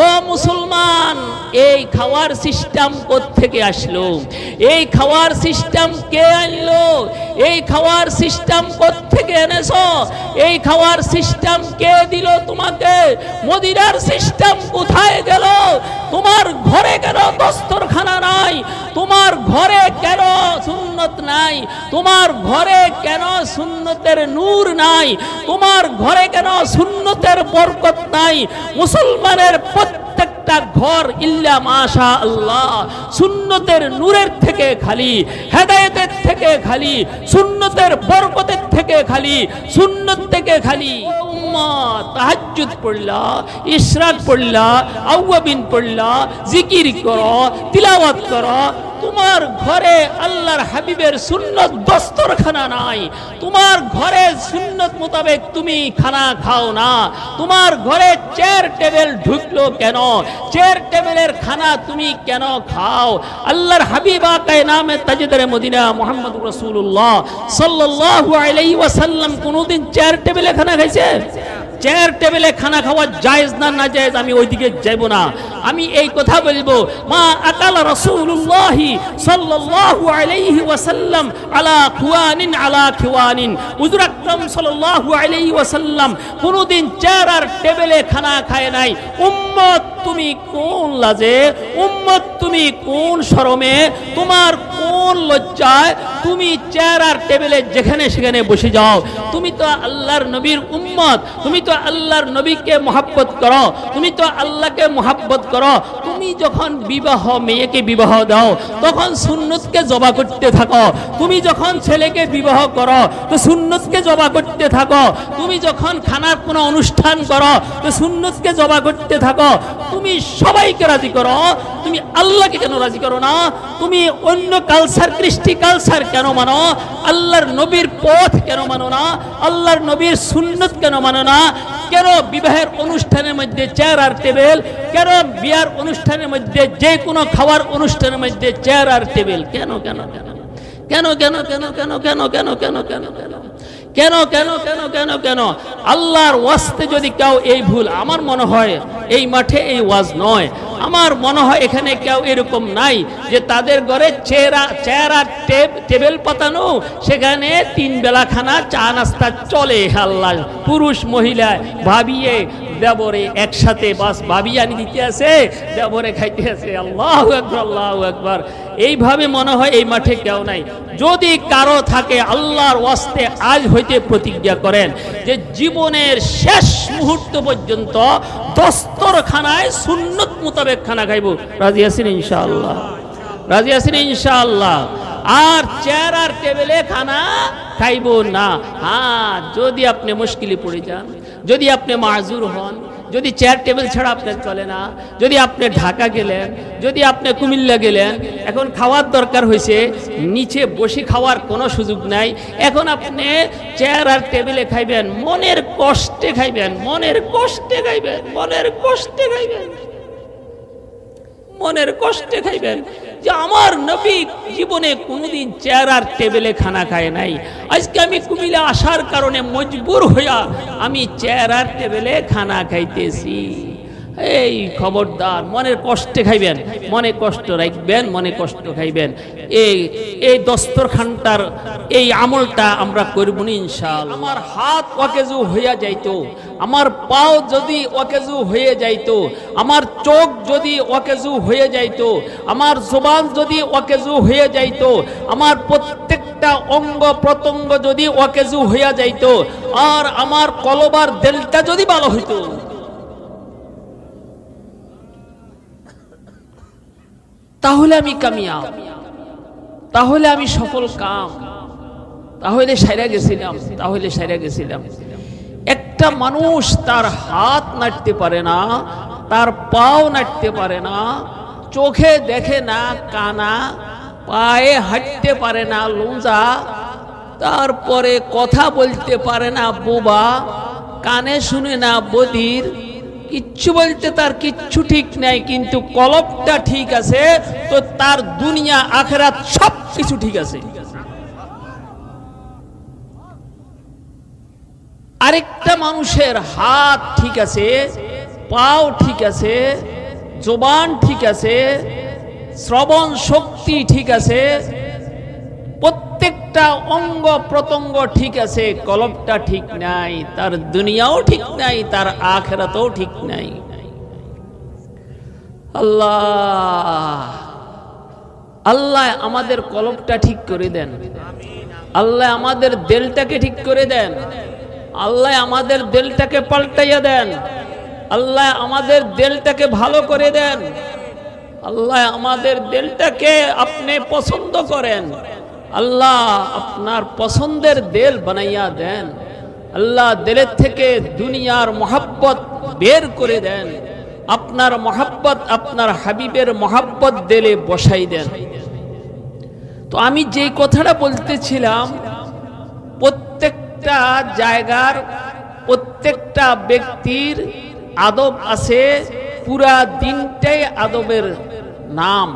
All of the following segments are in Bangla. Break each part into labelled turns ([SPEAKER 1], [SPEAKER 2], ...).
[SPEAKER 1] ও মুসলমান, এই খাওয়ার সিস্টেম কোত্থেকে আসলো? এই খাওয়ার সিস্টেম কে আনলো? এই খাওয়ার সিস্টেম কোত্থেকে এনেছো? এই খাওয়ার সিস্টেম কে দিল তোমাকে? মদিনার সিস্টেম কোথায় গেল? তোমার ঘরে কেন দস্তরখানা নাই? তোমার ঘরে কেন সুন্নত নাই? তোমার ঘরে কেন সুন্নতের নূর নাই? তোমার ঘরে কেন সুন্নতের বরকত নাই? মুসলমানের প্রত্যেকটা ঘর ইল্লা মাশা আল্লাহ সুন্নতের নূরের থেকে খালি, হেদায়েতের থেকে খালি, সুন্নতের বরকতের থেকে খালি, সুন্নত থেকে খালি। উম্মত তাহাজ্জুদ পড়লা, ইশরাক পড়লা, আওয়াবিন পড়লা, জিকির করো, তিলাওয়াত করো, তোমার ঘরে আল্লাহর হাবিবের সুন্নত দস্তরখানা নাই। তোমার ঘরে সুন্নত মোতাবেক তুমি খানা খাও না। তোমার ঘরে চেয়ার টেবিল ঢুকলো কেন? চেয়ার টেবিলের খানা তুমি কেন খাও? আল্লাহর হাবিব আকায়ে নামে তাজদার মদিনা মুহাম্মদ রাসূলুল্লাহ সাল্লাল্লাহু আলাইহি ওয়াসাল্লাম কোনদিন চেয়ার টেবিলে খানা খাইছে? চেয়ার টেবিলে খানা খাওয়া জায়েজ না নাজায়েজ আমি ওইদিকে যাব না। আমি এই কথা বলবো, মা আকালা রাসূলুল্লাহ সাল্লাল্লাহু আলাইহি ওয়াসাল্লাম আলা খুয়ানিন আলা খিওয়ানিন। হুজুর আকরাম সাল্লাল্লাহু আলাইহি ওয়াসাল্লাম কোনদিন চেয়ার আর টেবিলে খানা খায় নাই। উম্মত তুমি কোন লাজে, উম্মত তুমি কোন শরমে, তোমার কোন লজ্জায় তুমি চেয়ার আর টেবিলে যেখানে সেখানে বসে যাও? তুমি তো আল্লাহর নবীর উম্মত, তুমি তো আল্লাহর নবীকে মহব্বত করো, তুমি তো আল্লাহকে মহব্বত করো। তুমি যখন বিবাহ মেয়েকে বিবাহ দাও তখন সুন্নতকে জবা করতে থাকো। তুমি যখন ছেলেকে বিবাহ করো তো সুন্নতকে জবা করতে থাকো। তুমি যখন খানার কোনো অনুষ্ঠান করো তো সুন্নতকে জবা করতে থাকো। তুমি সবাইকে রাজি করো, তুমি আল্লাহকে কেন রাজি করো না? তুমি অন্য কালচার, কৃষ্টি কালচার কেন মানো? আল্লাহর নবীর পথ কেন মানো না? আল্লাহর নবীর সুন্নত কেন মানো না? কেন বিবাহের অনুষ্ঠানের মধ্যে চেয়ার আর টেবিল? কেন বিয়ার অনুষ্ঠানের মধ্যে, যে কোনো খাওয়ার অনুষ্ঠানের মধ্যে চেয়ার আর টেবিল? কেন কেন কেন কেন কেন কেন কেন কেন কেন কেন কেন কেন কেন কেন কেন কেন কেন? আল্লাহর ওয়াস্তে যদি কেউ এই ভুল, আমার মনে হয় এই মাঠে এই ওয়াজ নয়, আমার মনে হয় এখানে কেউ এরকম নাই যে তাদের ঘরে চেয়ার আর টেবিল পাতানো, সেখানে 3 বেলা খানা চা নাস্তা চলে। আল্লাহ, পুরুষ মহিলা ভাবিয়ে দেবরে একসাথে বাস ভাবিয়ে আনি দিতে আছে, দেবরে খাইতে আছে। আল্লাহু আকবার, আল্লাহু আকবার। এইভাবে মনে হয় এই মাঠে কেউ নাই। যদি কারো থাকে আল্লাহর ওয়াস্তে আজ হইতে প্রতিজ্ঞা করেন যে জীবনের শেষ মুহূর্ত পর্যন্ত দস্তরখানায় সুন্নত মোতাবেক খানা খাইব। রাজি আছেন ইনশাআল্লাহ? রাজি আছেন ইনশাআল্লাহ? আর চেয়ার আর টেবিলে খানা খাইব না। হ্যাঁ, যদি আপনি মুশকিলে পড়ে যান, যদি আপনি মাযুর হন, যদি চেয়ার টেবিল ছাড়া আপনার চলে না, যদি আপনি ঢাকা গেলেন, যদি আপনি কুমিল্লা গেলেন, এখন খাওয়ার দরকার হয়েছে, নিচে বসে খাওয়ার কোনো সুযোগ নাই, এখন আপনি চেয়ার আর টেবিলে খাইবেন, মনের কষ্টে খাইবেন, মনের কষ্টে খাইবেন, মনের কষ্টে খাইবেন, মনের কষ্টে খাইবেন যে আমার নবী জীবনে কোনোদিন চেয়ার আর টেবিলে খানা খায় নাই। আজকে আমি কুমিল্লা আসার কারণে মজবুর হইয়া আমি চেয়ার আর টেবিলে খানা খাইতেছি। এই খবরদার, মনের কষ্টে খাইবেন, মনে কষ্ট রাখবেন, মনে কষ্ট খাইবেন। এই দস্তরখানটার এই আমলটা আমরা করব না ইনশাআল্লাহ। আমার হাত অকেজু হইয়া যাইতো, আমার পাও যদি অকেজু হয়ে যাইতো, আমার চোখ যদি অকেজু হয়ে যাইতো, আমার জবান যদি অকেজু হয়ে যাইতো, আমার প্রত্যেকটা অঙ্গ প্রত্যঙ্গ যদি অকেজু হইয়া যাইতো, আর আমার কলবার দিলটা যদি ভালো হইতো, তাহলে আমি কামিয়াব, তাহলে আমি সফল কাম, তাহলে সাইরা গেছিলাম, তাহলে সাইরা গেছিলাম। একটা মানুষ তার হাত নাড়তে পারে না, তার পাও নাড়তে পারে না, চোখে দেখে না কানা, পায়ে হাঁটতে পারে না লুঞ্জা, তারপরে কথা বলতে পারে না বোবা, কানে শুনে না বধির, কিচ্ছু বলতে তার কিচ্ছু ঠিক নাই, কিন্তু কলবটা ঠিক আছে, তো তার দুনিয়া আখিরাত সব কিছু ঠিক আছে। আরেকটা মানুষের হাত ঠিক আছে, পাও ঠিক আছে, জবান ঠিক আছে, শ্রবণ শক্তি ঠিক আছে, প্রত্যেকটা অঙ্গ প্রত্যঙ্গ ঠিক আছে, কলবটা ঠিক নাই, তার দুনিয়াও ঠিক নাই, তার আখিরাতও ঠিক নাই। আল্লাহ আল্লাহ আমাদের কলবটা ঠিক করে দেন, আল্লাহ আমাদের দিলটাকে ঠিক করে দেন, আল্লাহ আমাদের দিলটাকে পাল্টাইয়া দেন, আল্লাহ আমাদের দিলটাকে ভালো করে দেন, আল্লাহ আমাদের দিলটাকে আপনি পছন্দ করেন, আল্লাহ আপনার পছন্দের দিল বানাইয়া দেন, আল্লাহ দিলের থেকে দুনিয়ার মোহাব্বত বের করে দেন, আপনার মোহাব্বত আপনার হাবিবের মোহাব্বত দিলে বসাই দেন। তো আমি যে কথাটা বলতেছিলাম, প্রত্যেকটা জায়গার প্রত্যেকটা ব্যক্তির আদব আছে, পুরা দিনটাই আদবের নাম।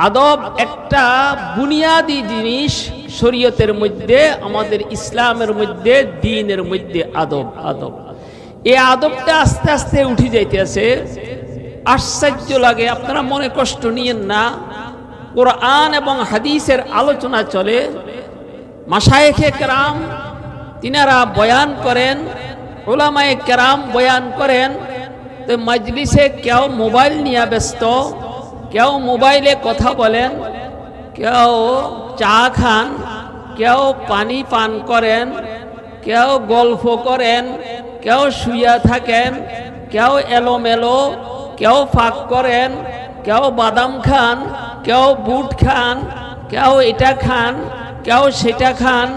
[SPEAKER 1] আদব একটা বুনিয়াদি জিনিস শরীয়তের মধ্যে, আমাদের ইসলামের মধ্যে, দ্বীনের মধ্যে আদব। আদব এই আদবটা আস্তে আস্তে উঠে যাইতেছে, আশ্চর্য লাগে। আপনারা মনে কষ্ট নিয়েন না, কোরআন এবং হাদিসের আলোচনা চলে, মাশায়েখে কেরাম তিনারা বয়ান করেন, উলামায়ে কেরাম বয়ান করেন। তো মজলিসে কেউ মোবাইল নিয়ে ব্যস্ত, কেউ মোবাইলে কথা বলেন, কেউ চা খান, কেউ পানি পান করেন, কেউ গল্প করেন, কেউ শুয়ে থাকেন, কেউ এলোমেলো, কেউ ফাঁক করেন, কেউ বাদাম খান, কেউ বুট খান, কেউ এটা খান, কেউ সেটা খান,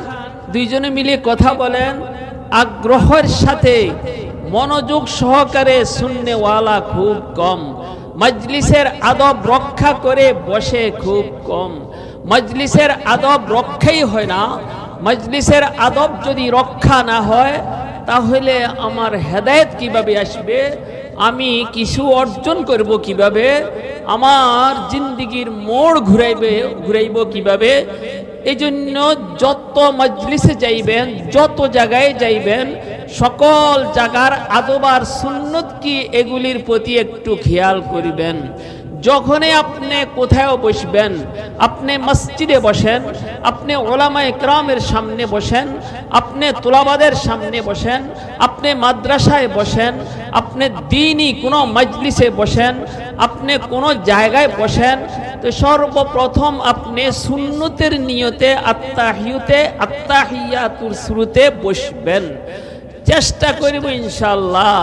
[SPEAKER 1] দুইজনে মিলে কথা বলেন। আগ্রহের সাথে মনোযোগ সহকারে শুননেওয়ালা খুব কম, মজলিসের আদব রক্ষা করে বসে খুব কম। মজলিসের আদব রক্ষাই হয় না। মজলিসের আদব যদি রক্ষা না হয় তাহলে আমার হেদায়েত কিভাবে আসবে, আমি কিছু অর্জন করব কিভাবে, আমার জিন্দিগির মোড় ঘুরাইব কিভাবে। এই জন্য যত মজলিসে যাইবেন, যত জায়গায় যাইবেন, সকল জায়গার আদব আর সুন্নত কি এগুলির প্রতি একটু খেয়াল করিবেন। যখনই আপনি কোথাও বসবেন, আপনি মসজিদে বসেন, আপনি উলামায়ে কেরামের সামনে বসেন, আপনি তুলাবাদের সামনে বসেন, আপনি মাদ্রাসায় বসেন, আপনি দ্বীনি কোনো মজলিসে বসেন, আপনি কোনো জায়গায় বসেন, তো সর্বপ্রথম আপনি সুন্নতের নিয়তে আত্তাহিয়াতুর শুরুতে বসবেন। চেষ্টা করব ইনশাআল্লাহ।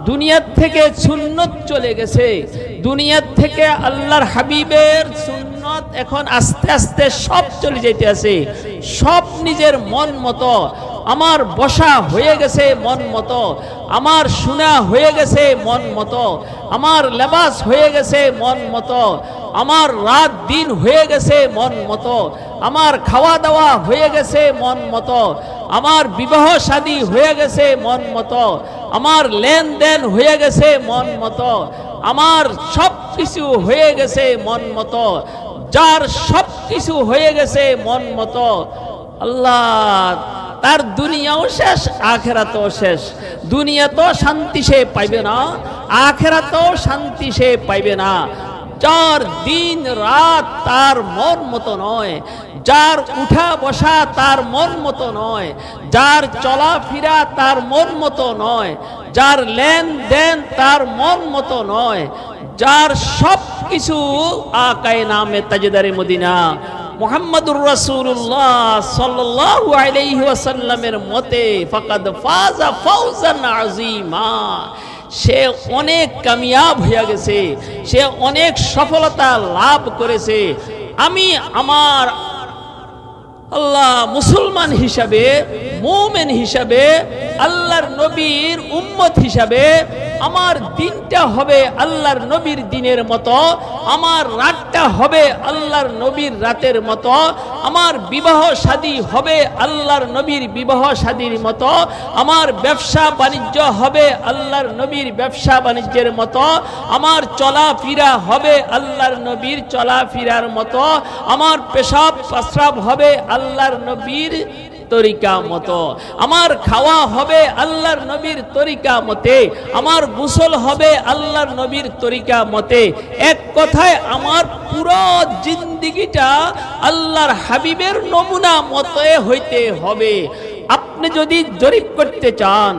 [SPEAKER 1] দুনিয়ার থেকে সুন্নত চলে গেছে, দুনিয়ার থেকে আল্লাহর হাবিবের সুন্নত এখন আস্তে আস্তে সব চলে যেতে আছে। সব নিজের মন মতো, আমার বসা হয়ে গেছে মন মতো, আমার শোনা হয়ে গেছে মন মতো, আমার লেবাস হয়ে গেছে মন মতো, আমার রাত দিন হয়ে গেছে মন মতো, আমার খাওয়া দাওয়া হয়ে গেছে মন মতো, আমার বিবাহ শাদী হয়ে গেছে মন মতো, আমার লেনদেন হয়ে গেছে মন মতো, আমার সব কিছু হয়ে গেছে মন মতো। যার সব কিছু হয়ে গেছে মন মতো, আল্লাহ তার দুনিয়াও শেষ, আখিরাতও শেষ। দুনিয়া তো শান্তি সে পাইবে না, আখিরাতও শান্তি সে পাইবে না। যার দিন রাত তার মন মতো নয়, যার উঠা বসা তার মন মতো নয়, যার চলাফেরা তার মন মতো নয়, যার লেনদেন তার মন মতো নয়, যার সব কিছু আকায়ে নামে তাজদারে মদিনা মুহাম্মদুর রাসূলুল্লাহ সাল্লাল্লাহু আলাইহি ওয়াসাল্লামের মতে ফাকাদ ফাজা ফাওজান আযীমা, সে অনেক কামিয়াব হয়ে গেছে, সে অনেক সফলতা লাভ করেছে। আমি আমার আল্লাহ মুসলমান হিসাবে, মুমিন হিসাবে, আল্লাহর নবীর উম্মত হিসাবে আমার দিনটা হবে আল্লাহর নবীর দিনের মতো, আমার রাতটা হবে আল্লাহর নবীর রাতের মতো, আমার বিবাহ শাদী হবে আল্লাহর নবীর বিবাহ শাদীর মতো, আমার ব্যবসা বাণিজ্য হবে আল্লাহর নবীর ব্যবসা বাণিজ্যের মতো, আমার চলাফেরা হবে আল্লাহর নবীর চলাফেরার মতো, আমার পেশাব প্রস্রাব হবে আল্লাহর নবীর তরিকা মতো, আমার খাওয়া হবে আল্লাহর নবীর তরিকা মতে, আমার গোসল হবে আল্লাহর নবীর তরিকা মতে। এক কথায় আমার পুরো জিন্দেগিটা আল্লাহর হাবিবের নমুনা মতে হইতে হবে। আপনি যদি জরিপ করতে চান,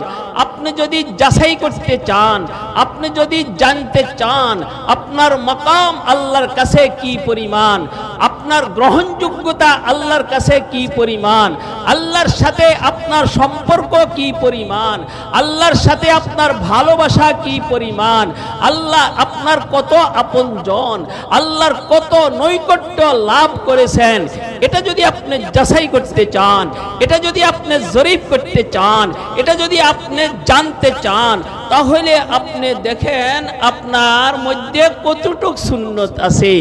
[SPEAKER 1] আপনি যদি যাচাই করতে চান, আপনি যদি জানতে চান আপনার মাকাম আল্লাহর কাছে কি পরিমাণ, আপনার গ্রহণযোগ্যতা আল্লাহর কাছে কি পরিমাণ, আল্লাহর সাথে আপনার সম্পর্ক কি পরিমাণ, আল্লাহর সাথে আপনার ভালোবাসা কি পরিমাণ, আল্লাহ আপনার কত আপনজন, আল্লাহর কত নৈকট্য লাভ করেছেন, এটা যদি আপনি যাচাই করতে চান, এটা যদি আপনি জরিপ করতে চান, এটা যদি আপনি জানতে চান, তাহলে আপনি দেখেন আপনার মধ্যে কতটুক সুন্নত আছে।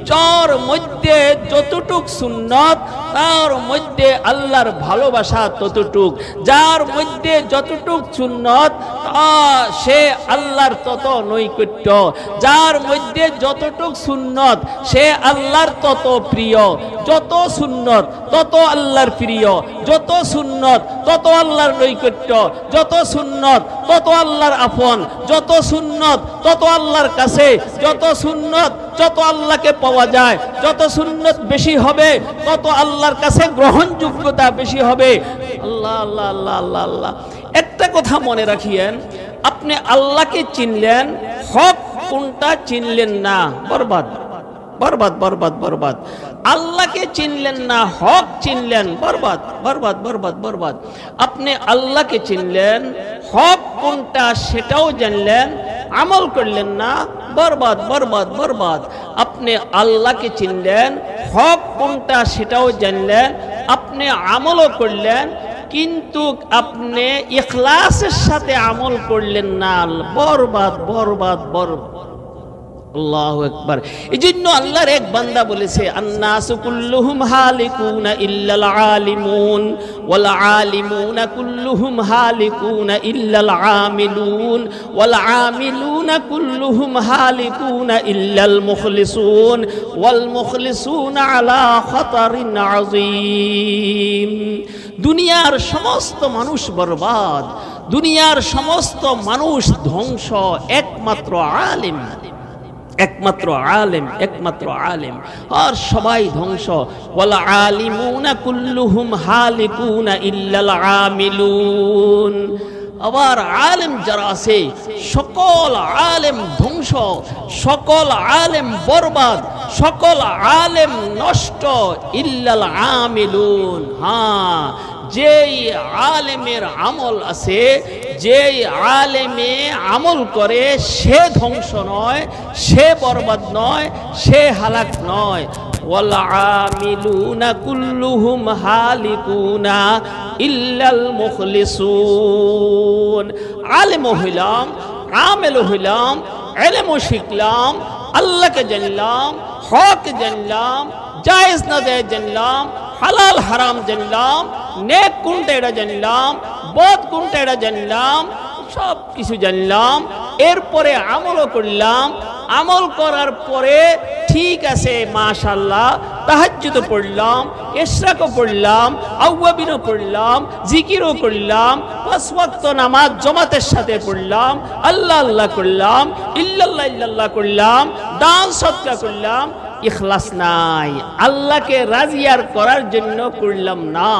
[SPEAKER 1] যার মধ্যে যতটুক সুন্নত তার মধ্যে আল্লাহর ভালোবাসা ততটুক, যার মধ্যে যতটুক সুন্নত সে আল্লাহর তত নৈকট্য, যার মধ্যে যতটুক সুন্নত সে আল্লাহর তত প্রিয়, যত সুন্নত তত আল্লাহর প্রিয়, যত সুন্নত তত আল্লাহর নৈকট্য, যত সুন্নত তত আল্লাহর আপন, যত সুন্নত তত আল্লাহর কাছে, যত সুন্নত যত আল্লাহকে পাওয়া যায়, যত সুন্নত বেশি হবে তত আল্লাহর কাছে গ্রহণযোগ্যতা বেশি হবে। আল্লাহ আল্লাহ আল্লাহ আল্লাহ আল্লাহ। একটা কথা মনে রাখিয়েন, আপনি আল্লাহকে চিনলেন, হক কোনটা চিনলেন না, বরবাদ বরবাদ বরবাদ বরবাদ। আল্লাহকে চিনলেন না, হক চিনলেন, বরবাদ বরবাদ বরবাদ বরবাদ। আপনি আল্লাহকে চিনলেন, হক কোনটা সেটাও জানলেন, আমল করলেন না, বরবাদ বরবাদ বরবাদ। আপনি আল্লাহকে চিনলেন, হক কোনটা সেটাও জানলেন, আপনি আমলও করলেন, কিন্তু আপনি ইখলাসের সাথে আমল করলেন না, বরবাদ বরবাদ বরবাদ। আল্লাহু আকবার। এজন্য আল্লাহর এক বান্দা বলেছে, আন্নাসু কুল্লুহুম হালিকুনা ইল্লাল আলিমুন ওয়াল আলিমুনা কুল্লুহুম হালিকুনা ইল্লাল আমিলুন ওয়াল আমিলুনা কুল্লুহুম হালিকুনা ইল্লাল মুখলিসুন ওয়াল মুখলিসুনা আলা খাতারিন আযীম। দুনিয়ার সমস্ত মানুষ বরবাদ, দুনিয়ার সমস্ত মানুষ ধ্বংস, একমাত্র আলেম, একমাত্র আলেম, একমাত্র আলেম, আর সবাই ধ্বংস। ওয়াল আলিমুনা কুল্লুহুম হালিকুনা ইল্লাল আমিলুন। আবার আলেম যারা আছে সকল আলেম ধ্বংস, সকল আলেম বরবাদ, সকল আলেম নষ্ট, ইল্লাল আমিলুন। হ্যাঁ, যেই আলেমের আমল আছে, যেই আলেমে আমল করে সে ধ্বংস নয়, সে বরবাদ নয়, সে হালাক নয়। ওয়াল আমিলুনা কুল্লুহুম হালিকুনা ইল্লাল মুখলিসুন। আলেম হইলাম, আমেল হইলাম, ইলমও শিখলাম, আল্লাহকে জানলাম, হক জানলাম, জায়েজ না জায়েজ জানলাম, হালাল হারাম জানলাম, নেক কোনটা এটা জানলাম, বদ কোনটা এটা জানলাম, সব কিছু জানলাম। এরপরে আমলও করলাম, আমল করার পরে ঠিক আছে মাশাআল্লাহ, তাহাজ্জুদও পড়লাম, ইশরাকও পড়লাম, আওয়াবিনও পড়লাম, জিকিরও করলাম, 5 ওয়াক্ত নামাজ জামাতের সাথে পড়লাম, আল্লাহ আল্লাহ করলাম, ইল্লাল্লাহ ইল্লাল্লাহ করলাম, দান সদকা করলাম, ইখলাস নাই, আল্লাহকে রাজি আর করার জন্য করলাম না।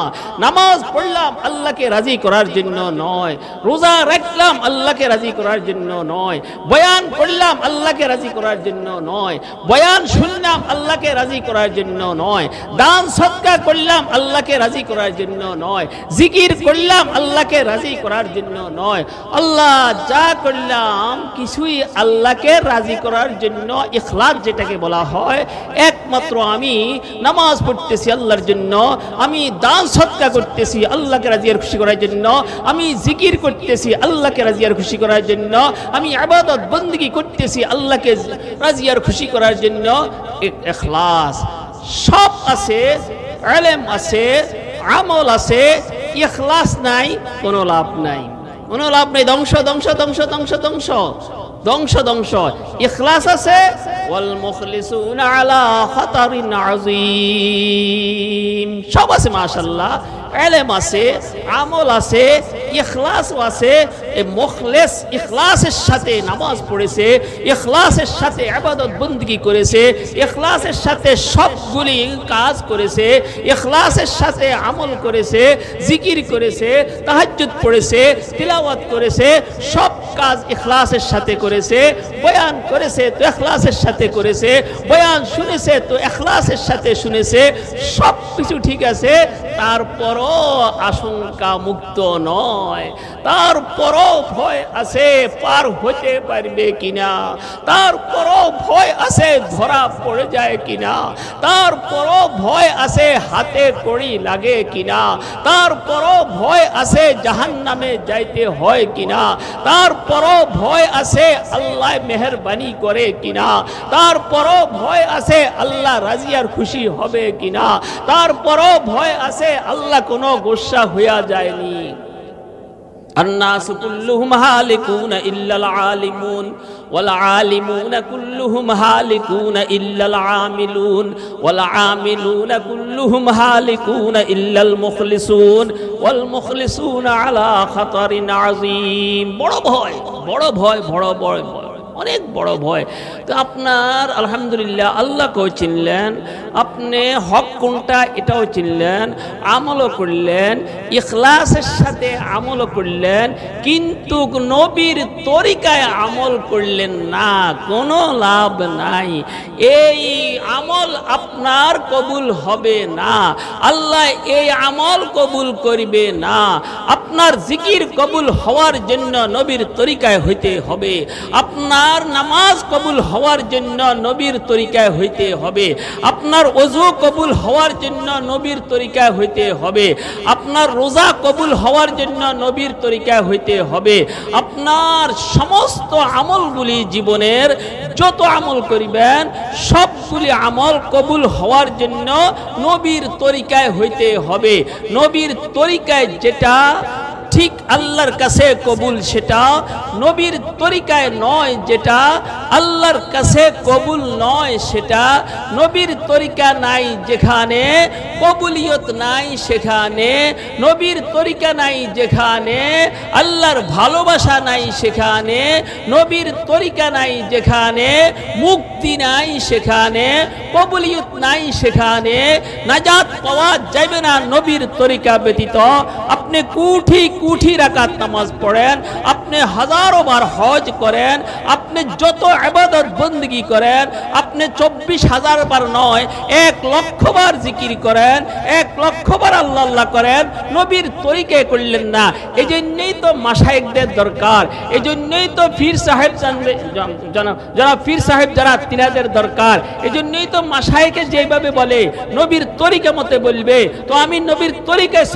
[SPEAKER 1] নামাজ পড়লাম আল্লাহকে রাজি করার জন্য নয়, রোজা রাখলাম আল্লাহকে রাজি করার জন্য নয়, বয়ান পড়লাম আল্লাহকে রাজি করার জন্য নয়, বয়ান শুনলাম আল্লাহকে রাজি করার জন্য নয়, দান সদকা করলাম আল্লাহকে রাজি করার জন্য নয়, জিকির করলাম আল্লাহকে রাজি করার জন্য নয়। আল্লাহ যা করলাম কিছুই আল্লাহকে রাজি করার জন্য, ইখলাস যেটাকে বলা হয়। একমাত্র আমি নামাজ পড়তেছি আল্লাহর জন্য, আমি দান সদকা করতেছি আল্লাহকে রাজি আর খুশি করার জন্য, আমি জিকির করতেছি আল্লাহকে রাজি আর খুশি করার জন্য, আমি ইবাদত বندگی করতেছি আল্লাহকে রাজি আর খুশি করার জন্য। ইখলাস সব আছে, ইলম আছে, আমল আছে, ইখলাস নাই, কোনো লাভ নাই, কোনো লাভ নাই, ধ্বংস ধ্বংস ধ্বংস ধ্বংস ধ্বংস। ধ্বংস ধ্বংস। ইখলাস আছে, ওয়াল মুখলিসুনা আলা খাতারিন আযীম, সব আছে মাশাআল্লাহ। ইলম আছে, আমল আছে, ইখলাস আছে। এই মুখলিস ইখলাসের সাথে নামাজ পড়েছে, ইখলাসের সাথে ইবাদত বندگی করেছে, ইখলাসের সাথে সবগুলি কাজ করেছে, ইখলাসের সাথে আমল করেছে, জিকির করেছে, তাহাজ্জুদ পড়েছে, তিলাওয়াত করেছে, সব কাজ ইখলাসের সাথে করেছে। বয়ান করেছে তো ইখলাসের সাথে করেছে, বয়ান শুনেছে তো ইখলাসের সাথে শুনেছে, সব কিছু ঠিক আছে। তারপরও আশঙ্কা মুক্ত নয়, তারপরও ভয় আছে পার হতে পারবে কিনা, তারপরও ভয় আছে ধরা পড়ে যায় কিনা, তারপরও ভয় আছে হাতে কড়ি লাগে কিনা, তারপরও ভয় আছে জাহান্নামে যাইতে হয় কিনা, তারপরও ভয় আছে আল্লাহ মেহেরবানি করে কিনা, তারপরও ভয় আছে আল্লাহ রাজি আর খুশি হবে কিনা, তারপরও ভয় আছে আল্লাহ কোনো গোসা হইয়া যায়নি। الناس كلهم هالكون إلا العالمون والعالمون كلهم هالكون إلا العاملون والعاملون كلهم هالكون إلا المخلصون والمخلصون على خطر عظيم। বড় ভয়, বড় ভয়, বড় ভয়, অনেক বড় ভয়। তো আপনার আলহামদুলিল্লাহ আল্লাহকেও চিনলেন, আপনি হক কোনটা এটাও চিনলেন, আমলও করলেন, ইখলাসের সাথে আমলও করলেন, কিন্তু নবীর তরিকায় আমল করলেন না, কোনো লাভ নাই। এই আমল আপনার কবুল হবে না, আল্লাহ এই আমল কবুল করবে না। আপনার জিকির কবুল হওয়ার জন্য নবীর তরিকায় হইতে হবে, আপনার নামাজ কবুল হওয়ার জন্য নবীর তরিকায় হইতে হবে, আপনার ওযু কবুল হওয়ার জন্য নবীর তরিকায় হইতে হবে, আপনার রোজা কবুল হওয়ার জন্য নবীর তরিকায় হইতে হবে। আপনার সমস্ত আমলগুলি, জীবনের যত আমল করিবেন সবগুলি আমল কবুল হওয়ার জন্য নবীর তরিকায় হইতে হবে। নবীর তরিকায় যেটা ঠিক আল্লাহর কাছে কবুল, সেটা নবীর তরিকায় নয়, যেটা আল্লাহর কাছে কবুল নয় সেটা। নবীর তরিকা নাই যেখানে কবুলিয়ত নাই, সেখানে নবীর তরিকা নাই যেখানে আল্লাহর ভালোবাসা নাই, সেখানে নবীর তরিকা নাই যেখানে মুক্তি নাই, সেখানে কবুলিয়ত নাই, সেখানে নাজাত পাওয়া যাবে না নবীর তরিকা ব্যতীত। আপনি কোটি কোটি রাকাত নামাজ পড়েন, আপনি হাজারো বার হজ করেন, আপনি যত ইবাদত বندگی করেন, আপনি 24,000 বার নয় 1 লক্ষ বার জিকির করেন, 1 লক্ষ বার আল্লাহ আল্লাহ করেন, নবীর তরিকায় করলেন না। এই জন্যই তো মাশায়েখদের দরকার, এই জন্যই তো পীর সাহেব যারা পীর সাহেব যারা তিনাদের দরকার। এই জন্যই তো মাশায়েখে যেভাবে বলে নবীর তরিকা মতে বলবে, তো আমি নবীর তরিকায়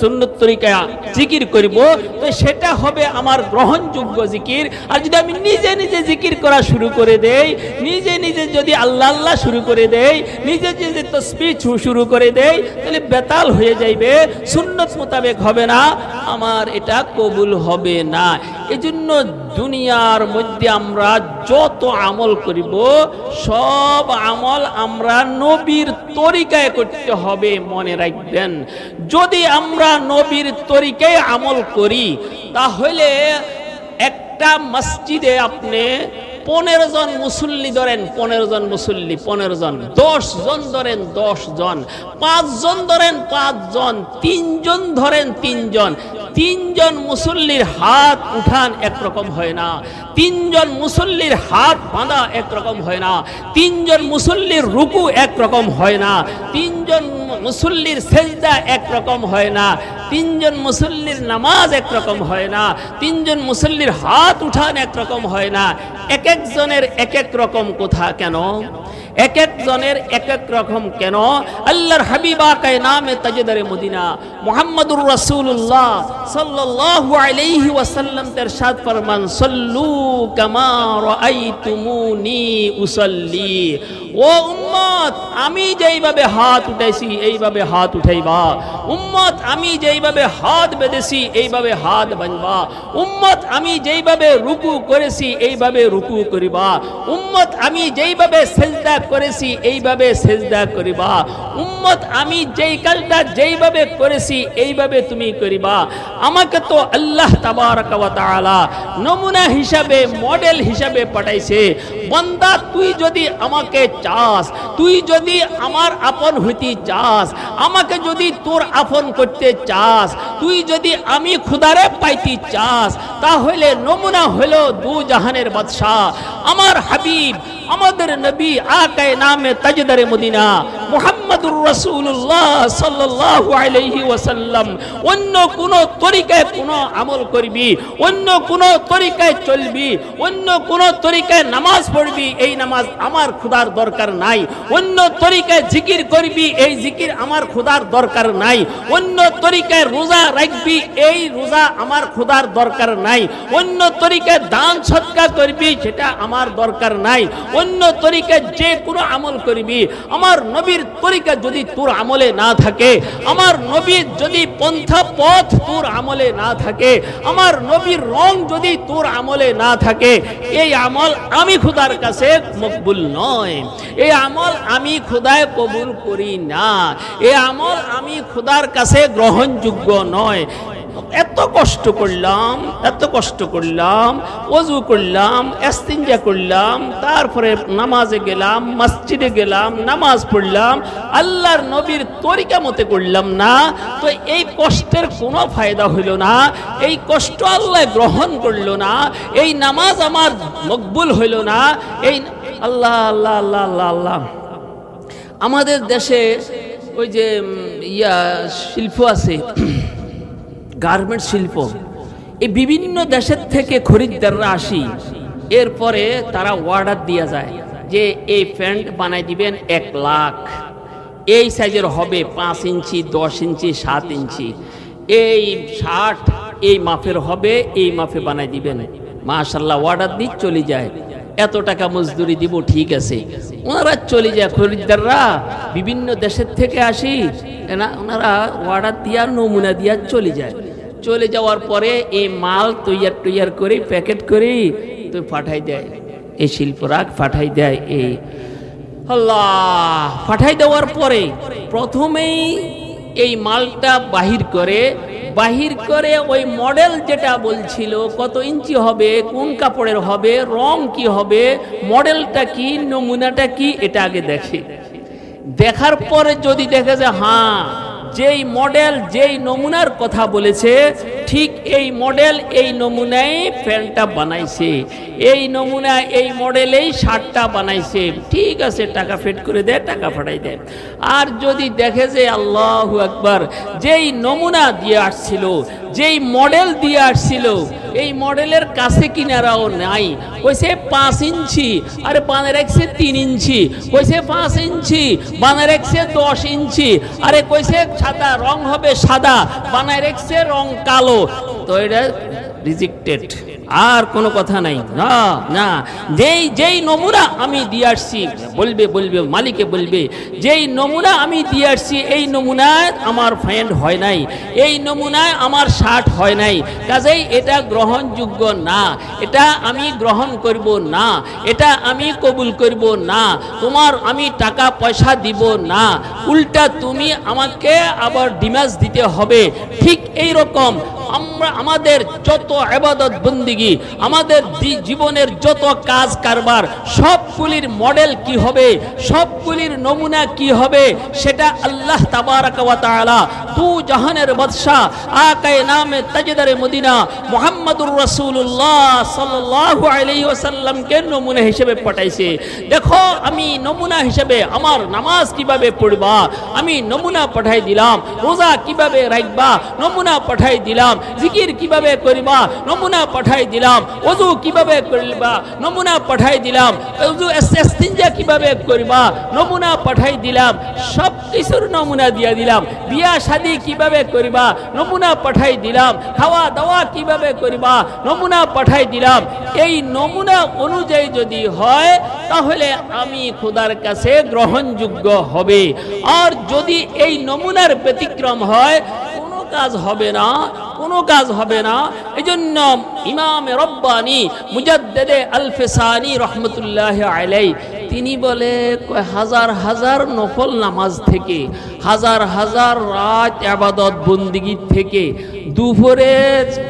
[SPEAKER 1] সুন্নত তরিকায় জিকির করব, তো সেটা হবে আমার গ্রহণযোগ্য জিকির। আর যদি আমি নিজে নিজে জিকির করা শুরু করে দেই, নিজে নিজে যদি আল্লাহ আল্লাহ শুরু করে দেই, নিজে নিজে তাসবিহ শুরু করে দেই, তাহলে বেতাল হয়ে যাইবে, সুন্নত মোতাবেক হবে না, আমার এটা কবুল হবে না। এজন্য দুনিয়ার মধ্যে আমরা যত আমল করিব সব আমল আমরা নবীর তরিকায় করতে হবে, মনে রাখবেন। যদি আমরা নবীর তরিকায় আমল করি তাহলে একটা মসজিদে আপনি 15 জন মুসল্লি ধরেন, 15 জন মুসল্লি, 15 জন, 10 জন ধরেন 10 জন, 5 জন ধরেন 5 জন, 3 জন ধরেন 3 জন। 3 জন মুসল্লির হাত উঠান একরকম হয় না, 3 জন মুসল্লির হাত বাঁধা একরকম হয় না, 3 জন মুসল্লির রুকু একরকম হয় না, 3 জন মুসল্লির সেজদা একরকম হয় না, 3 জন মুসল্লির নামাজ একরকম হয় না, 3 জন মুসল্লির হাত উঠান একরকম হয় না। এক এক জনের এক এক রকম কথা কেন? এক এক জনের এক এক রকম কেন? আল্লাহর হাবিব আকায়ে নামে তাজদারে মদিনা মুহাম্মদুর রাসূলুল্লাহ সাল্লাল্লাহু আলাইহি ওয়াসাল্লাম ইরশাদ ফরমান, সাল্লু কামা রাআইতুমুনি উসাল্লি। ও উম্মত আমি যেইভাবে হাত উঠাইছি এইভাবে হাত উঠাইবা, উম্মত আমি যেইভাবে হাত বেঁধেছি এইভাবে হাত বাঁধবা, উম্মত আমি যেইভাবে রুকু করেছি এইভাবে রুকু করিবা, উম্মত আমি যেইভাবে সেজদা করেছি এইভাবে সেজদা করিবা, উম্মত আমি যেই কাজটা যেইভাবে করেছি এইভাবে তুমি করিবা। আমাকে তো আল্লাহ তাবারক ওয়া তাআলা নমুনা হিসাবে মডেল হিসাবে পাঠাইছে। বান্দা তুই যদি আমাকে চাস, তুই যদি আমার আপন হইতে চাস, আমাকে যদি তোর আপন করতে চাস, তুই যদি আমি খুদারে পাইতে চাস, তাহলে নমুনা হলো দু জাহানের বাদশাহ আমার হাবিব, আমাদের নবী আকায়ে নামে তাজদারে মদিনা মুহাম্মদুর রাসূলুল্লাহ সাল্লাল্লাহু আলাইহি ওয়াসাল্লাম। অন্য কোন তরিকায় কোন আমল করবি, অন্য কোন তরিকায় চলবি, অন্য কোন তরিকায় নামাজ পড়বি, এই নামাজ আমার খোদার দরকার নাই। অন্য তরিকায় জিকির করবি, এই জিকির আমার খোদার দরকার নাই। অন্য তরিকায় রোজা রাখবি, এই রোজা আমার খোদার দরকার নাই। অন্য তরিকায় দান সদকা করবি, সেটা আমার দরকার নাই। অন্য তরিকায় যে কোনো আমল করবি, আমার নবীর তরিকা যদি তোর আমলে না থাকে, আমার নবীর যদি পন্থা পথ তোর আমলে না থাকে, আমার নবীর রং যদি তোর আমলে না থাকে, এই আমল আমি খোদার কাছে মকবুল নয়। এই আমল আমি খোদায় কবুল করি না, এই আমল আমি খোদার কাছে গ্রহণযোগ্য নয়। এত কষ্ট করলাম, এত কষ্ট করলাম, ওযু করলাম, ইস্তিনজা করলাম, তারপরে নামাজে গেলাম, মসজিদে গেলাম, নামাজ পড়লাম, আল্লাহর নবীর তরিকা মতে করলাম না, তো এই কষ্টের কোনো ফায়দা হইল না, এই কষ্ট আল্লাহ গ্রহণ করলো না, এই নামাজ আমার মকবুল হইল না। এই আল্লাহ আল্লাহ আল্লাহ আল্লাহ আল্লাহ। আমাদের দেশে ওই যে শিল্প আছে, গার্মেন্টস শিল্প, এই বিভিন্ন দেশের থেকে খরিদ্দাররা আসি, এরপরে তারা অর্ডার দিয়া যায় যে এই প্যান্ট বানাই দিবেন 1 লাখ, এই সাইজের হবে 5 ইঞ্চি, 10 ইঞ্চি, 7 ইঞ্চি, এই শার্ট এই মাপের হবে, এই মাপে বানাই দিবেন। মাশাআল্লাহ, অর্ডার দিয়ে চলে যায়, এত টাকা মজদুরি দিব, ঠিক আছে, ওনারা চলে যায়। খরিদ্দাররা বিভিন্ন দেশের থেকে আসি না, ওনারা অর্ডার দিয়া নমুনা দিয়া চলে যায়। চলে যাওয়ার পরে এই মাল তৈয়ার করে প্যাকেট করে তো পাঠাই দেয়, এই শিল্পরা পাঠাই দেয়। এই আল্লাহ, পাঠাই দেওয়ার পরে প্রথমেই এই মালটা বাহির করে ওই মডেল যেটা বলছিল, কত ইঞ্চি হবে, কোন কাপড়ের হবে, রং কি হবে, মডেলটা কি, নমুনাটা কি, এটা আগে দেখে। দেখার পরে যদি দেখে যে হ্যাঁ, যেই মডেল যেই নমুনার কথা বলেছে, ঠিক এই মডেল এই নমুনায় প্যান্টটা বানাইছে, এই নমুনা এই মডেলেই শার্টটা বানাইছে, ঠিক আছে, টাকা ফেট করে দেয়, টাকা পাঠাই দেয়। আর যদি দেখে যে আল্লাহু আকবার, যেই নমুনা দিয়ে আসছিল, যেই মডেল দিয়ে আসছিল, এই মডেলের কাছে কিনারাও নাই, কইছে 5 ইঞ্চি, আরে বানায় রাখছে 3 ইঞ্চি, কইছে 5 ইঞ্চি, বানায় রাখছে 10 ইঞ্চি, আরে কইছে সাদা রং হবে সাদা, বানায় রাখছে রং কালো, তো এটা রিজেক্টেড, আর কোনো কথা নাই। না না, যেই নমুনা আমি দিয়ে আসছি, বলবে মালিকে বলবে, যেই নমুনা আমি দিয়ে আসছি এই নমুনায় আমার প্যান্ট হয় নাই, এই নমুনায় আমার শার্ট হয় নাই, কাজেই এটা গ্রহণযোগ্য না, এটা আমি গ্রহণ করব না, এটা আমি কবুল করব না, তোমার আমি টাকা পয়সা দিব না, উল্টা তুমি আমাকে আবার ডিমান্ড দিতে হবে। ঠিক এই রকম আমরা আমাদের যত ইবাদত বন্দেগী, আমাদের জীবনের যত কাজ কারবার, সবগুলির মডেল কি হবে, সবগুলির নমুনা কি হবে, সেটা আল্লাহ তাবারক ওয়া তাআলা দু জাহানের বাদশা আকায়ে নামে তাজদারে মদিনা মুহাম্মদুর রাসূলুল্লাহ সাল্লাল্লাহু আলাইহি ওয়াসাল্লামকে নমুনা হিসেবে পাঠাইছে। দেখো, আমি নমুনা হিসেবে আমার নামাজ কিভাবে পড়বা আমি নমুনা পাঠাই দিলাম, রোজা কিভাবে রাখবা নমুনা পাঠাই দিলাম, জিকির কিভাবে করবা নমুনা পাঠাই দিলাম, ওযু কিভাবে করবা নমুনা পাঠাই দিলাম, ওযু ইস্তিনজা কিভাবে করবা নমুনা পাঠাই দিলাম, সব কিছুর নমুনা দিয়ে দিলাম। বিয়া শাদী কিভাবে করবা নমুনা পাঠাই দিলাম, খাওয়া দাওয়া কিভাবে করবা নমুনা পাঠাই দিলাম। এই নমুনা অনুযায়ী যদি হয় তাহলে আমি খোদার কাছে গ্রহণযোগ্য হবে। আর যদি এই নমুনার ব্যতিক্রম হয় কোনো কাজ হবে না, কোনো কাজ হবে না। এজন্য ইমাম রব্বানি মুজাদ্দিদে আল ফিসানি রহমতুল্লাহ আলাইহি তিনি বলে হাজার হাজার নফল নামাজ থেকে, হাজার হাজার রাত ইবাদত বন্দেগী থেকে দুপুরে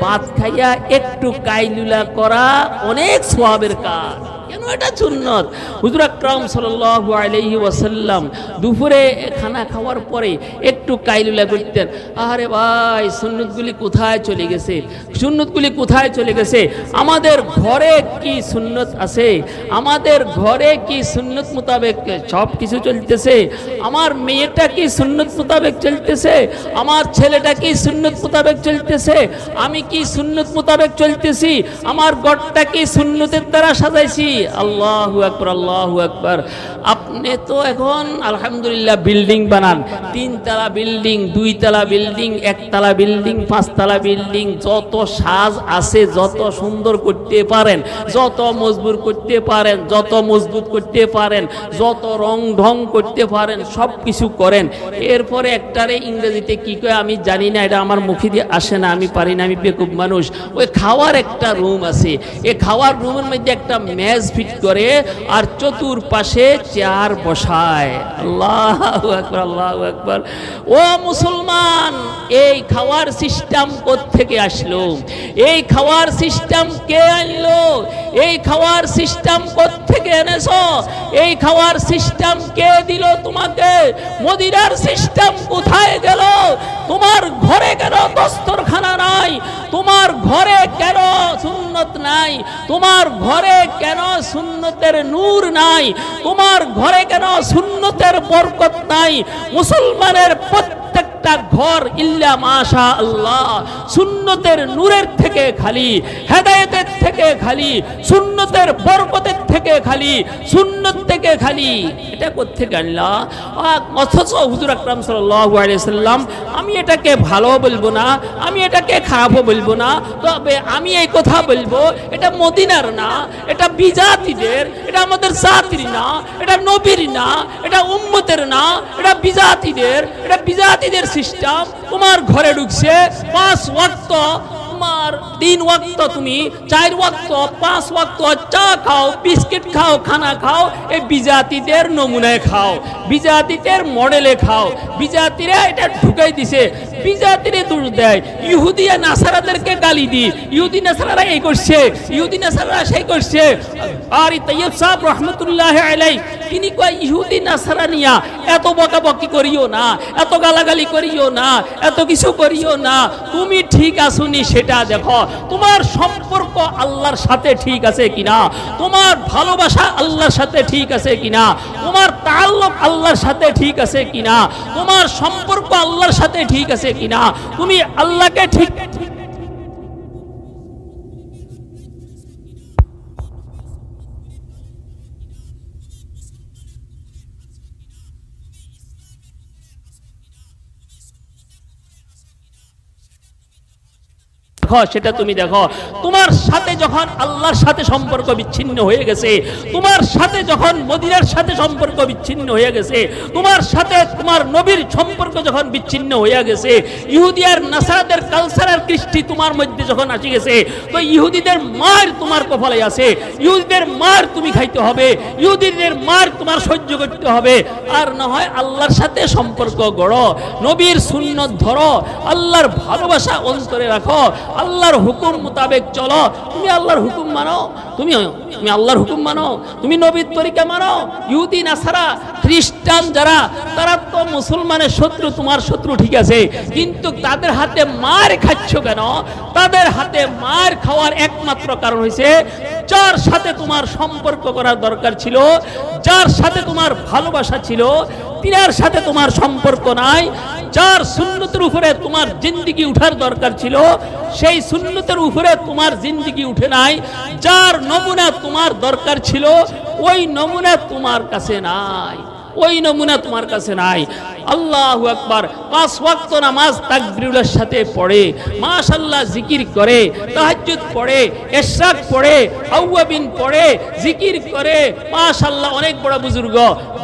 [SPEAKER 1] ভাত খাইয়া একটু কাইলুলা করা অনেক সওয়াবের কাজ। কেন এটা সুন্নত? হুজুর আকরাম সাল্লাল্লাহু আলাইহি ওয়াসাল্লাম দুপুরে খানা খাওয়ার পরে একটু কাইলুলা করতেন। আরে ভাই, সুন্নতগুলি কোথায় চলে গেছে? সুন্নতগুলি কোথায় চলে গেছে? আমাদের ঘরে কি সুন্নত আছে? আমাদের ঘরে কি সুন্নত মোতাবেক সব কিছু চলতেছে? আমার মেয়েটা কি সুন্নত মোতাবেক চলতেছে? আমার ছেলেটা কি সুন্নত মোতাবেক চলতেছে? আমি কি সুন্নত মোতাবেক চলতেছি? আমার ঘরটা কি সুন্নতের দ্বারা সাজাইছি? আল্লাহু আকবার, আল্লাহু আকবার। আপনি তো এখন আলহামদুলিল্লাহ বিল্ডিং বানান, 3 তলা বিল্ডিং, 2 তলা বিল্ডিং, 1 তলা বিল্ডিং, 5 তলা বিল্ডিং, যত সাজ আছে, যত সুন্দর করতে পারেন, যত মজবুত করতে পারেন, যত মজবুত করতে পারেন, যত রং ঢং করতে পারেন, সব কিছু করেন। এরপরে একটারে ইংরেজিতে কি কয় আমি জানি না, এটা আমার মুখে দিয়ে আসে না, আমি পারি না, আমি বেকুব মানুষ। ওই খাওয়ার একটা রুম আছে, এই খাওয়ার রুমের মধ্যে একটা মেজ ফিট করে আর চতুর্পাশে চেয়ার বসায়। আল্লাহু আকবার, আল্লাহু আকবার। ও মুসলমান, এই খাওয়ার সিস্টেম কোত্থেকে আসলো? এই খাওয়ার সিস্টেম কে আনলো? এই খাওয়ার সিস্টেম কোত্থেকে এনেছো? এই খাওয়ার সিস্টেম কে দিল তোমাকে? মদিনার সিস্টেম কোথায় গেল? তোমার ঘরে কেন দস্তরখানা নাই? তোমার ঘরে কেন সুন্নত নাই? তোমার ঘরে কেন সুন্নতের নূর নাই? তোমার ঘরে কেন সুন্নতের বরকত নাই? মুসলমানের প্রত্যেকটা ঘর ইল্লা মাশা আল্লাহ সুন্নতের নূরের থেকে খালি, হেদায়েতের থেকে খালি, সুন্নতের বরকতের থেকে খালি, সুন্নত থেকে খালি। এটা কোত্থেকে আনলা? অথচ হুজুর আকরাম সাল্লাল্লাহু আলাইহি সাল্লাম, আমি এটাকে ভালো বলবো না, আমি এটাকে খারাপও বলবো না, তবে আমি এই কথা বলবো এটা মদিনার না, এটা বিজাতিদের, এটা আমাদের জাতির না, এটা নবীর না, এটা উম্মতের না, এটা বিজাতিদের, এটা বিজাতিদের সিস্টেম। তোমার ঘরে ঢুকছে 5 ওয়াক্ত, তোমার 3 ওয়াক্ত তুমি 4 ওয়াক্ত 5 ওয়াক্ত চা খাও, বিস্কিট খাও, খানা খাও, এই বিজাতিদের নমুনায় খাও, বিজাতিদের মডেলে খাও। বিজাতিরা এটা ঢুকাই দিছে, বিজাতিরে দূর দেয়। ইহুদি আর নাসারাদেরকে গালি দি, ইহুদি নাসারারা এই করছে, ইহুদি নাসারারা সেই করছে। আর তাইয়্যিব সাহেব রহমতুল্লাহ আলাইহি তিনি কয় ইহুদি নাসারা নিয়া এত বকাবকি করিও না, এত গালাগালি করিও না, এত কিছু করিও না। তুমি ঠিক আসুনি সেটা দেখো, তোমার সম্পর্ক আল্লাহর সাথে ঠিক আছে কিনা, তোমার ভালোবাসা আল্লাহর সাথে ঠিক আছে কিনা, তোমার তাআল্লুক আল্লাহর সাথে ঠিক আছে কিনা, তোমার সম্পর্ক আল্লাহর সাথে ঠিক আছে কিনা, তুমি আল্লাহকে ঠিক সেটা তুমি দেখো। তোমার সাথে যখন আল্লাহর সাথে সম্পর্ক বিচ্ছিন্ন হয়ে গেছে, তোমার সাথে যখন মদিনার সাথে সম্পর্ক বিচ্ছিন্ন হয়ে গেছে, তোমার সাথে তোমার নবীর সম্পর্ক যখন বিচ্ছিন্ন হয়ে গেছে, ইহুদি আর নাসারাদের কালচারাল কৃষ্টি তোমার মধ্যে যখন আসে গেছে, তো ইহুদিদের মার তোমার কপালে আছে, ইহুদিদের মার তুমি খাইতে হবে, ইহুদিদের মার তোমার সহ্য করতে হবে। আর না হয় আল্লাহর সাথে সম্পর্ক গড়ো, নবীর সুন্নত ধরো, আল্লাহর ভালোবাসা অন্তরে রাখো, আল্লাহর হুকুম মোতাবেক চলো। তুমি আল্লাহর হুকুম মানো, তুমি আল্লাহর হুকুম মানো, তুমি নবীর তরিকা মানো। ইহুদি নাসারা খ্রিস্টান যারা, তারা তো মুসলমানের শত্রু, তোমার শত্রু ঠিক আছে, কিন্তু তাদের হাতে মার খাচ্ছ কেন? তাদের হাতে মার খাওয়ার একমাত্র কারণ হয়েছে যার সাথে তোমার সম্পর্ক করার দরকার ছিল, যার সাথে তোমার ভালোবাসা ছিল, তিনার সাথে তোমার সম্পর্ক নাই। যার সুন্নতের উপরে তোমার জিন্দেগি উঠার দরকার ছিল, সেই সুন্নতের উপরে তোমার জিন্দেগি উঠে নাই। যার নমুনা তোমার দরকার ছিল, ওই নমুনা তোমার কাছে নাই। ওই নমুনা তোমার কাছে নাই। আল্লাহু আকবার। 5 ওয়াক্ত নামাজ তাকবীরের সাথে পড়ে, মাশাআল্লাহ জিকির করে, তাহাজ্জুদ পড়ে, ইশরাক পড়ে, আওয়াবিন পড়ে, জিকির করে, মাশাআল্লাহ। অনেক বড় বুজুর্গ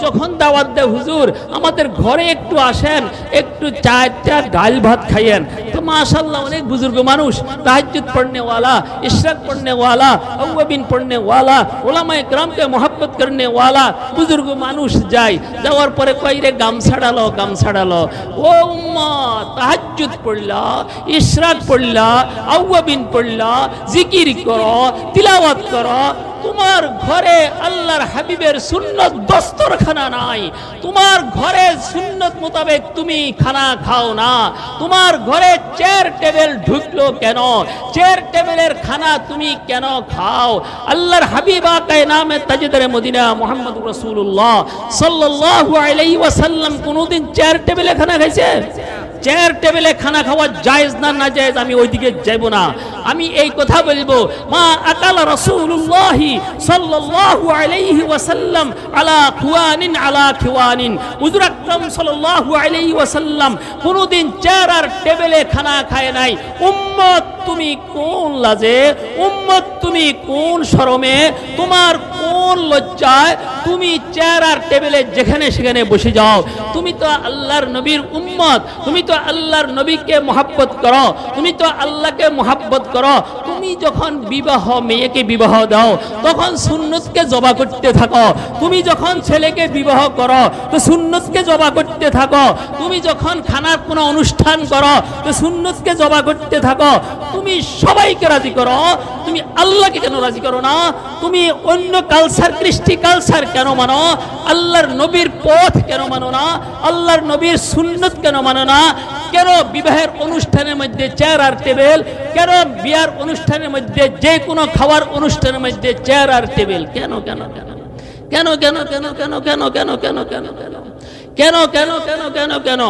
[SPEAKER 1] যখন দাওয়াত দেয়, হুজুর আমাদের ঘরে একটু আসেন, একটু চারটা ডাল ভাত খাইয়েন, তো মাশাআল্লাহ অনেক বুজুর্গ মানুষ, তাহাজ্জুদ পড়নে वाला, इशराक पढ़ने वाला, अव्वाबिन पढ़ने वाला, उलामा इकराम के मोहब्बत करने वाला बुजुर्ग मानुष जाए, जाओयार परे कई रे गामछा डालो ओ उम्मत ताहाज्जुद पढ़ला, इशराक पढ़ला, अव्वाबिन पढ़ला, जिकिर करो, तिलावत करो। তোমার ঘরে আল্লাহর হাবিবের সুন্নত দস্তরখানা নাই, তোমার ঘরে সুন্নত মোতাবেক তুমি খানা খাও না, তোমার ঘরে চেয়ার টেবিল ঢুকলো কেন, চেয়ার টেবিলের খানা তুমি কেন খাও? আল্লাহর হাবিব আকায়ে নামে তাজদারে মদিনা মুহাম্মদ রাসূলুল্লাহ সাল্লাল্লাহু আলাইহি ওয়াসাল্লাম কোনদিন চেয়ার টেবিলে খানা খাইছে? চেয়ার টেবিলে খানা খাওয়া জায়েজ না নাজায়েজ আমি ওইদিকে যাব না। আমি এই কথা বলবো, মা আকালা রাসূলুল্লাহ সাল্লাল্লাহু আলাইহি ওয়াসাল্লাম আলা খিওয়ানিন। হুজুর আকরাম সাল্লাল্লাহু আলাইহি ওয়াসাল্লাম কোনদিন চেয়ার আর টেবিলে খানা খায় নাই। উম্মত তুমি কোন লাজে, উম্মত তুমি কোন শরমে, তোমার কোন লজ্জায় তুমি চেয়ার আর টেবিলে যেখানে সেখানে বসে যাও? তুমি তো আল্লাহর নবীর উম্মত, তুমি তো আল্লাহর নবীকে মহব্বত করো, তুমি তো আল্লাহকে মহব্বত করো। তুমি যখন বিবাহ মেয়েকে বিবাহ দাও তখন সুন্নতকে জবা করতে থাকো, তুমি যখন ছেলেকে বিবাহ করো তো সুন্নতকে জবা করতে থাকো, তুমি যখন খানার কোনো অনুষ্ঠান করো তো সুন্নতকে জবা করতে থাকো। তুমি সবাইকে রাজি করো, তুমি আল্লাহকে কেন রাজি করো না? তুমি অন্য কালচার, কৃষ্টি কালচার কেন মানো? আল্লাহর নবীর পথ কেন মানো না? আল্লাহর নবীর সুন্নত কেন মানো না? কেন বিবাহের অনুষ্ঠানের মধ্যে চেয়ার আর টেবিল? কেন বিয়ার অনুষ্ঠানের মধ্যে, যে কোনো খাওয়ার অনুষ্ঠানের মধ্যে চেয়ার আর টেবিল? কেন কেন কেন কেন কেন কেন কেন কেন কেন কেন কেন কেন কেন কেন কেন কেন কেন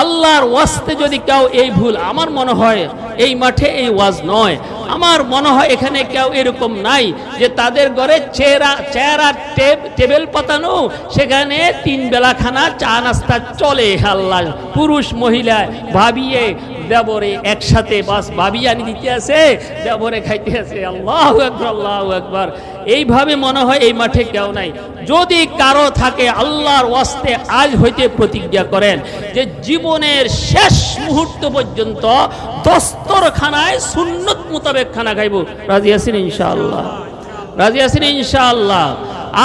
[SPEAKER 1] আল্লাহর ওয়াস্তে যদি কেউ এই ভুল, আমার মনে হয় এই মাঠে এই ওয়াজ নয়, আমার মনে হয় এখানে কেউ এরকম নাই যে তাদের ঘরে চেয়ার আর টেবিল পাতানো, সেখানে 3 বেলা খানা চা নাস্তা চলে। আল্লাহ, পুরুষ মহিলা ভাবিয়ে দেবরে একসাথে বাস ভাবিয়ে আনি দিতে আছে, দেবরে খাইতে আছে। আল্লাহু আকবার, আল্লাহু আকবার। এইভাবে মনে হয় এই মাঠে কেউ নাই। যদি কারো থাকে আল্লাহর ওয়াস্তে আজ হইতে প্রতিজ্ঞা করেন যে জীবনের শেষ মুহূর্ত পর্যন্ত দস্তরখানায় সুন্নত মোতাবেক খানা খাইব, রাজি আছেন ইনশাআল্লাহ? রাজি আছেন ইনশাআল্লাহ?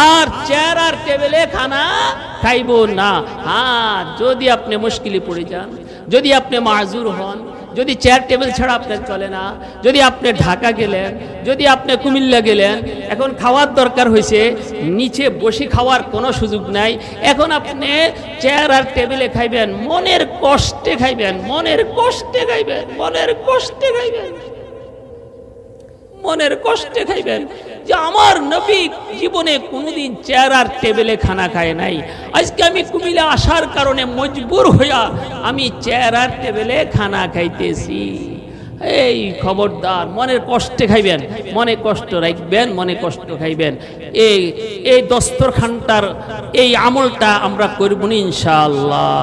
[SPEAKER 1] আর চেয়ার আর টেবিলে খানা খাইব না। হ্যাঁ, যদি আপনি মুশকিলে পড়ে যান, যদি আপনি মাযুর হন, যদি চেয়ার টেবিল ছাড়া আপনার চলে না, যদি আপনি ঢাকা গেলেন, যদি আপনি কুমিল্লা গেলেন, এখন খাওয়ার দরকার হয়েছে, নিচে বসে খাওয়ার কোনো সুযোগ নাই, এখন আপনি চেয়ার আর টেবিলে খাইবেন, মনের কষ্টে খাইবেন, মনের কষ্টে খাইবেন, মনের কষ্টে খাইবেন, মনের কষ্টে খাইবেন যে আমার নবী জীবনে কোনোদিন চেয়ার আর টেবিলে খানা খায় নাই। আজকে আমি কুমিল্লা আসার কারণে মজবুর হইয়া আমি চেয়ার আর টেবিলে খানা খাইতেছি। এই খবরদার, মনের কষ্টে খাইবেন, মনে কষ্ট রাখবেন, মনে কষ্ট খাইবেন। এই দস্তরখানটার এই আমলটা আমরা করব ইনশাআল্লাহ।